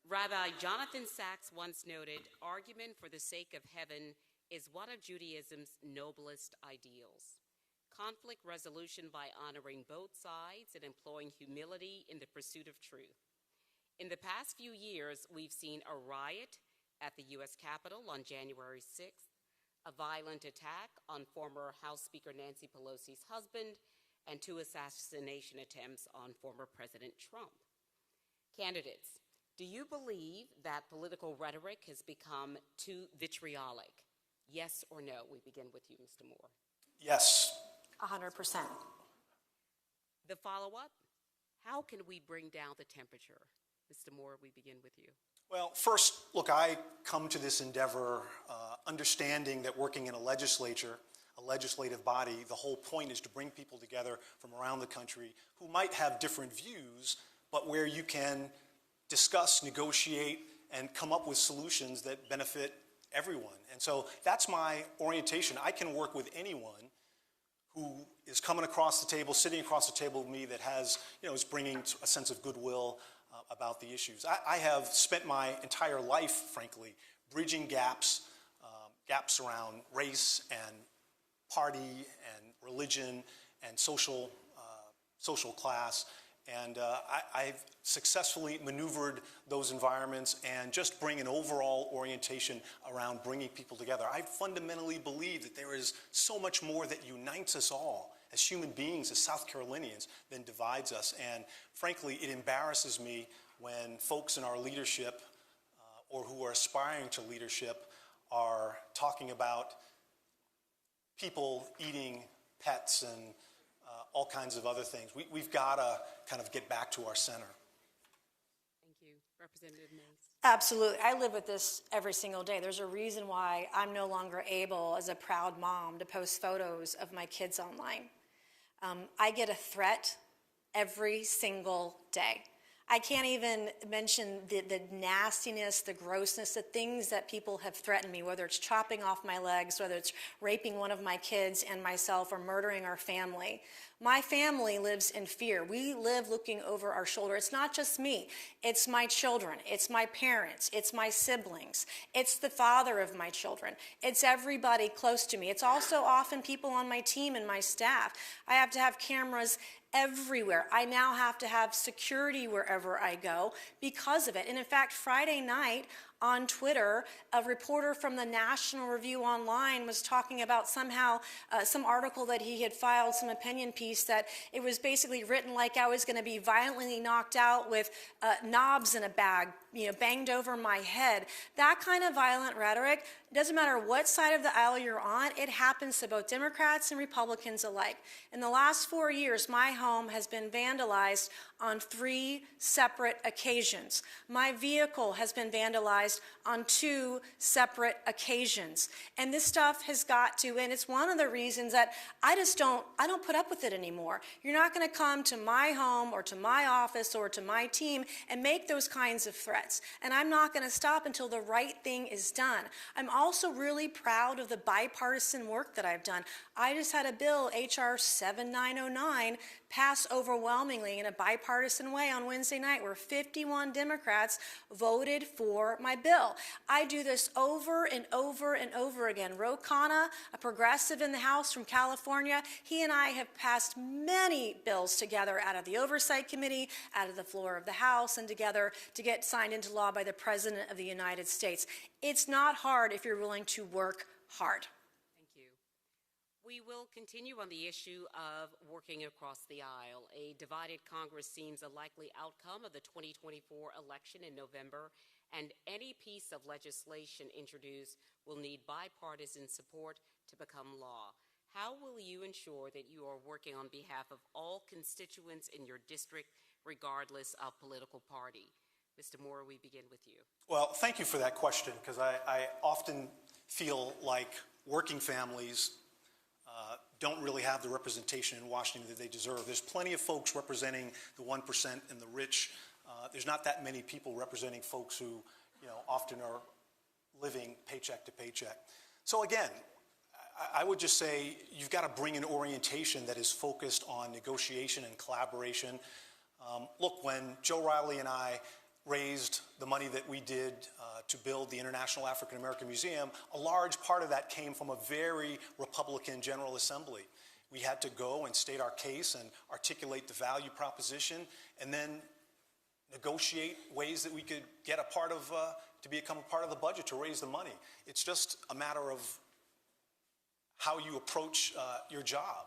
Rabbi Jonathan Sachs once noted, "Argument for the sake of heaven is one of Judaism's noblest ideals." conflict resolution by honoring both sides and employing humility in the pursuit of truth. In the past few years, we've seen a riot at the U.S. Capitol on January 6th, a violent attack on former House Speaker Nancy Pelosi's husband, and 2 assassination attempts on former President Trump. Candidates, do you believe that political rhetoric has become too vitriolic? Yes or no? We begin with you, Mr. Moore. Yes. 100%. The follow-up, how can we bring down the temperature? Mr. Moore, we begin with you. Well, first, look, I come to this endeavor understanding that working in a legislature, a legislative body, the whole point is to bring people together from around the country who might have different views, but where you can discuss, negotiate, and come up with solutions that benefit everyone. And so that's my orientation. I can work with anyone who is coming across the table, sitting across the table with me that has, is bringing a sense of goodwill about the issues. I have spent my entire life, frankly, bridging gaps around race and party and religion and social class. And I've successfully maneuvered those environments and just bring an overall orientation around bringing people together. I fundamentally believe that there is so much more that unites us all as human beings, as South Carolinians, than divides us. And frankly, it embarrasses me when folks in our leadership or who are aspiring to leadership are talking about people eating pets and all kinds of other things. We've got to kind of get back to our center. Thank you. Representative Mace. Absolutely. I live with this every single day. There's a reason why I'm no longer able, as a proud mom, to post photos of my kids online. I get a threat every single day. I can't even mention the nastiness, the grossness, the things that people have threatened me, whether it's chopping off my legs, whether it's raping one of my kids and myself, or murdering our family. My family lives in fear. We live looking over our shoulder. It's not just me. It's my children. It's my parents. It's my siblings. It's the father of my children. It's everybody close to me. It's also often people on my team and my staff. I have to have cameras everywhere. I now have to have security wherever I go because of it. And in fact, Friday night on Twitter, a reporter from the National Review Online was talking about somehow some article that he had filed, some opinion piece, that it was basically written like I was going to be violently knocked out with knobs in a bag, banged over my head. That kind of violent rhetoric, it doesn't matter what side of the aisle you're on, it happens to both Democrats and Republicans alike. In the last 4 years, my home has been vandalized on 3 separate occasions. My vehicle has been vandalized on 2 separate occasions. And this stuff has got to, and it's one of the reasons that I don't put up with it anymore. You're not going to come to my home or to my office or to my team and make those kinds of threats. And I'm not going to stop until the right thing is done. I'm also really proud of the bipartisan work that I've done. I just had a bill, H.R. 7909, pass overwhelmingly in a bipartisan way on Wednesday night, where 51 Democrats voted for my bill. I do this over and over and over again. Ro Khanna, a progressive in the House from California, he and I have passed many bills together out of the Oversight Committee, out of the floor of the House, and together to get signed into law by the President of the United States. It's not hard if you're willing to work hard. We will continue on the issue of working across the aisle. A divided Congress seems a likely outcome of the 2024 election in November, and any piece of legislation introduced will need bipartisan support to become law. How will you ensure that you are working on behalf of all constituents in your district, regardless of political party? Mr. Moore, we begin with you. Well, thank you for that question, because I often feel like working families don't really have the representation in Washington that they deserve. There's plenty of folks representing the 1% and the rich. There's not that many people representing folks who, often are living paycheck to paycheck. So again, I would just say you've got to bring an orientation that is focused on negotiation and collaboration. Look, when Joe Riley and I raised the money that we did to build the International African American Museum, a large part of that came from a very Republican General Assembly. We had to go and state our case and articulate the value proposition, and then negotiate ways that we could get a part of, to become a part of the budget, to raise the money. It's just a matter of how you approach your job.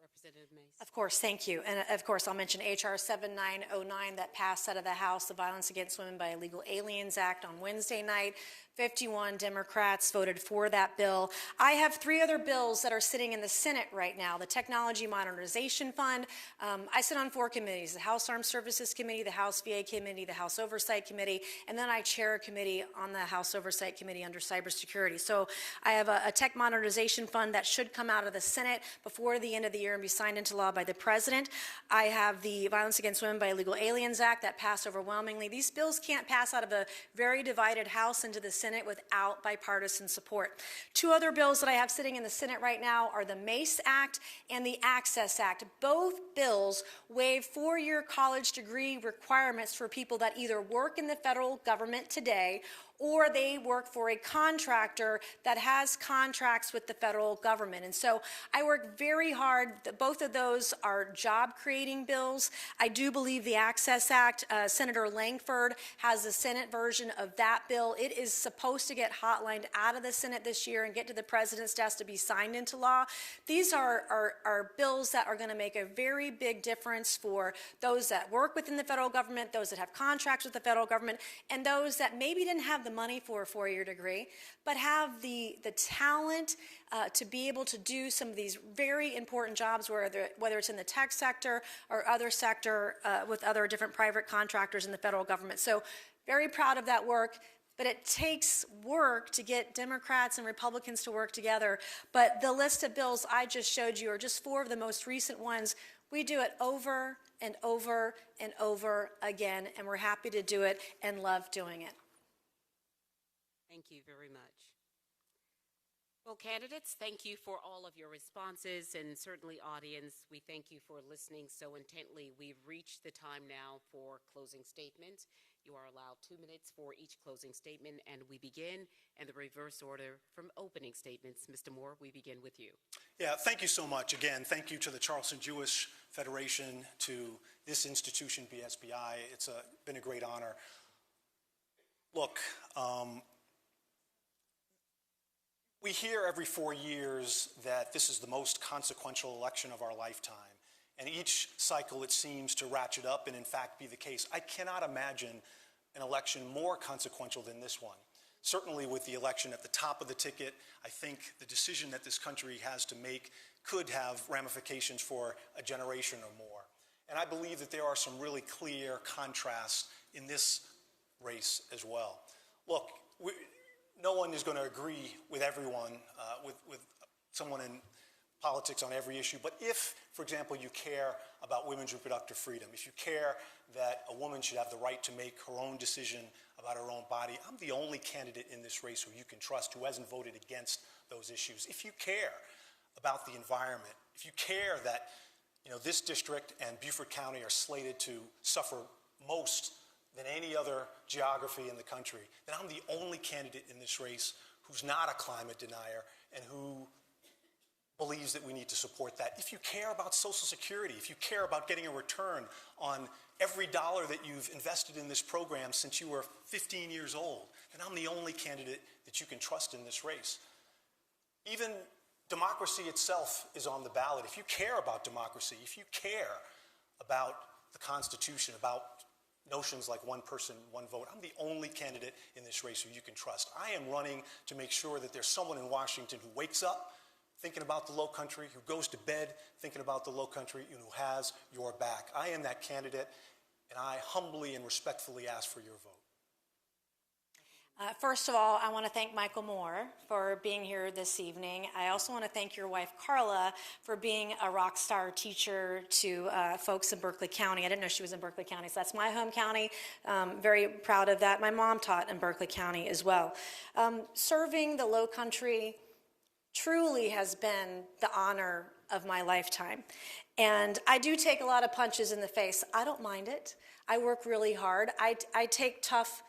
Representative Mace. Of course, thank you. And of course, I'll mention H.R. 7909 that passed out of the House, the Violence Against Women by Illegal Aliens Act on Wednesday night. 51 Democrats voted for that bill. I have 3 other bills that are sitting in the Senate right now. The Technology Modernization Fund. I sit on 4 committees, the House Armed Services Committee, the House VA Committee, the House Oversight Committee, and then I chair a committee on the House Oversight Committee under cybersecurity. So I have a Tech Modernization Fund that should come out of the Senate before the end of the year and be signed into law by the President. I have the Violence Against Women by Illegal Aliens Act that passed overwhelmingly. These bills can't pass out of a very divided House into the Senate without bipartisan support. 2 other bills that I have sitting in the Senate right now are the Mace Act and the Access Act. Both bills waive 4-year college degree requirements for people that either work in the federal government today or they work for a contractor that has contracts with the federal government. And so I work very hard. Both of those are job-creating bills. I do believe the Access Act, Senator Langford has the Senate version of that bill. It is supposed to get hotlined out of the Senate this year and get to the President's desk to be signed into law. These are bills that are going to make a very big difference for those that work within the federal government, those that have contracts with the federal government, and those that maybe didn't have the money for a 4-year degree, but have the talent to be able to do some of these very important jobs, whether it's in the tech sector or other sector with other different private contractors in the federal government. So very proud of that work. But it takes work to get Democrats and Republicans to work together. But the list of bills I just showed you are just 4 of the most recent ones. We do it over and over and over again, and we're happy to do it and love doing it. Thank you very much. Well, candidates, thank you for all of your responses, and certainly audience, we thank you for listening so intently. We've reached the time now for closing statements. You are allowed 2 minutes for each closing statement, and we begin in the reverse order from opening statements. Mr. Moore, we begin with you. Yeah, thank you so much. Again, thank you to the Charleston Jewish Federation, to this institution, BSBI. It's been a great honor. Look, we hear every 4 years that this is the most consequential election of our lifetime. And each cycle it seems to ratchet up and in fact be the case. I cannot imagine an election more consequential than this one. Certainly with the election at the top of the ticket, I think the decision that this country has to make could have ramifications for a generation or more. And I believe that there are some really clear contrasts in this race as well. Look, no one is going to agree with everyone, with someone in politics on every issue, but if, for example, you care about women's reproductive freedom, if you care that a woman should have the right to make her own decision about her own body, I'm the only candidate in this race who you can trust who hasn't voted against those issues. If you care about the environment, if you care that this district and Beaufort County are slated to suffer most than any other geography in the country, then I'm the only candidate in this race who's not a climate denier and who believes that we need to support that. If you care about Social Security, if you care about getting a return on every dollar that you've invested in this program since you were 15 years old, then I'm the only candidate that you can trust in this race. Even democracy itself is on the ballot. If you care about democracy, if you care about the Constitution, about notions like one person, one vote, I'm the only candidate in this race who you can trust. I am running to make sure that there's someone in Washington who wakes up thinking about the low country, who goes to bed thinking about the low country, and who has your back. I am that candidate, and I humbly and respectfully ask for your vote. First of all, I want to thank Michael Moore for being here this evening. I also want to thank your wife, Carla, for being a rock star teacher to folks in Berkeley County. I didn't know she was in Berkeley County, so that's my home county. Very proud of that. My mom taught in Berkeley County as well. Serving the Low Country truly has been the honor of my lifetime. And I do take a lot of punches in the face. I don't mind it. I work really hard. I take tough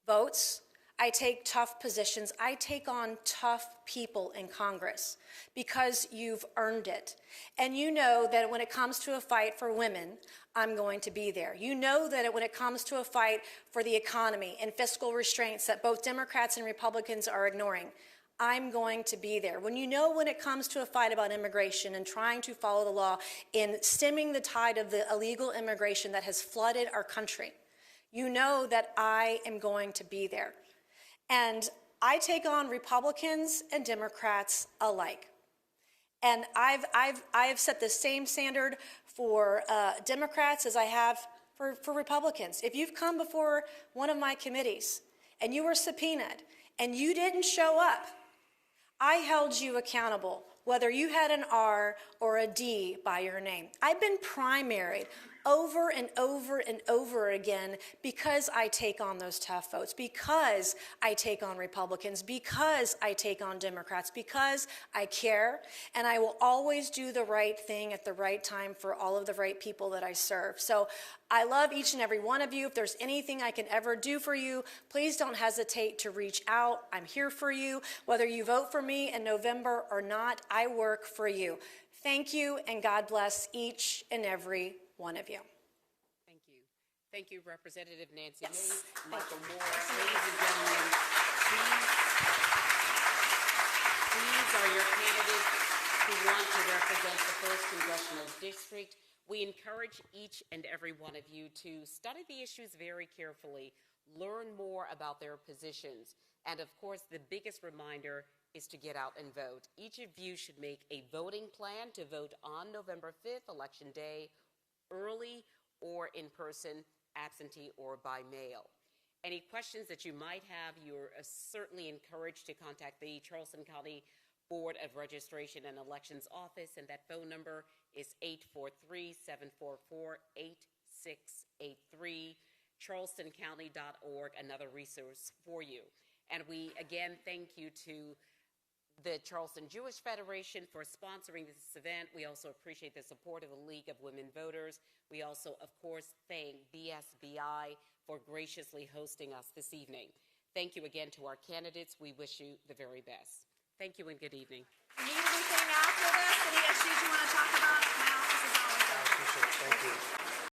votes. I take tough positions. I take on tough people in Congress because you've earned it. And you know that when it comes to a fight for women, I'm going to be there. You know that when it comes to a fight for the economy and fiscal restraints that both Democrats and Republicans are ignoring, I'm going to be there. When you know when it comes to a fight about immigration and trying to follow the law in stemming the tide of the illegal immigration that has flooded our country, you know that I am going to be there. And I take on Republicans and Democrats alike. And I've set the same standard for Democrats as I have for Republicans. If you've come before one of my committees and you were subpoenaed and you didn't show up, I held you accountable, whether you had an R or a D by your name. I've been primaried over and over and over again because I take on those tough votes, because I take on Republicans, because I take on Democrats, because I care, and I will always do the right thing at the right time for all of the right people that I serve. So I love each and every one of you. If there's anything I can ever do for you, please don't hesitate to reach out. I'm here for you. Whether you vote for me in November or not, I work for you. Thank you, and God bless each and every one of you. Thank you. Thank you, Representative Nancy Yes. Mace, Michael Morris. Ladies and gentlemen, these are your candidates who want to represent the 1st Congressional District. We encourage each and every one of you to study the issues very carefully, learn more about their positions, and of course, the biggest reminder is to get out and vote. Each of you should make a voting plan to vote on November 5th, Election Day, early or in person, absentee or by mail. Any questions that you might have, you're certainly encouraged to contact the Charleston County Board of Registration and Elections Office, and that phone number is 843-744-8683, charlestoncounty.org, another resource for you. And we again thank you to the Charleston Jewish Federation for sponsoring this event. We also appreciate the support of the League of Women Voters. We also, of course, thank BSBI for graciously hosting us this evening. Thank you again to our candidates. We wish you the very best. Thank you and good evening. Need anything after this? Any issues you want to talk about?